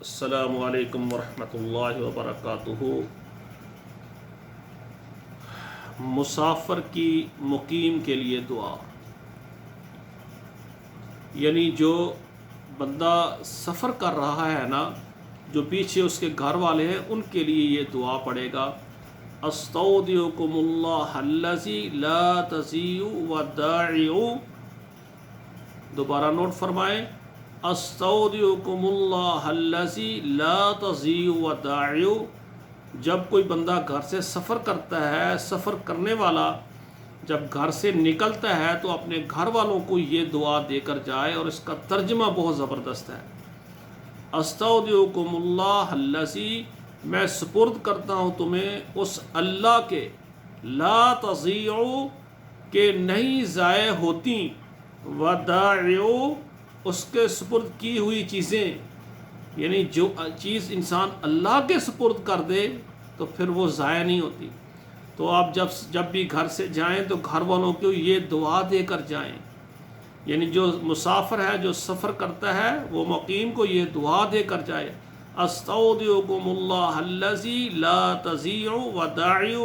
السلام علیکم ورحمۃ اللہ وبرکاتہ۔ مسافر کی مقیم کے لیے دعا، یعنی جو بندہ سفر کر رہا ہے نا، جو پیچھے اس کے گھر والے ہیں، ان کے لیے یہ دعا پڑے گا۔ استودعکم اللہ الذی لا تضیع ودائع، دوبارہ نوٹ فرمائیں، استودعکم اللہ الذی لا تضیع ودائع۔ جب کوئی بندہ گھر سے سفر کرتا ہے، سفر کرنے والا جب گھر سے نکلتا ہے تو اپنے گھر والوں کو یہ دعا دے کر جائے، اور اس کا ترجمہ بہت زبردست ہے۔ استودعکم اللہ الذی، میں سپرد کرتا ہوں تمہیں اس اللہ کے، لا تضیع، کہ نہیں ضائع ہوتی، ودائع، اس کے سپرد کی ہوئی چیزیں، یعنی جو چیز انسان اللہ کے سپرد کر دے تو پھر وہ ضائع نہیں ہوتی۔ تو آپ جب بھی گھر سے جائیں تو گھر والوں کو یہ دعا دے کر جائیں، یعنی جو مسافر ہے، جو سفر کرتا ہے، وہ مقیم کو یہ دعا دے کر جائے، استودعکم اللہ الذی لا تضیع ودائع۔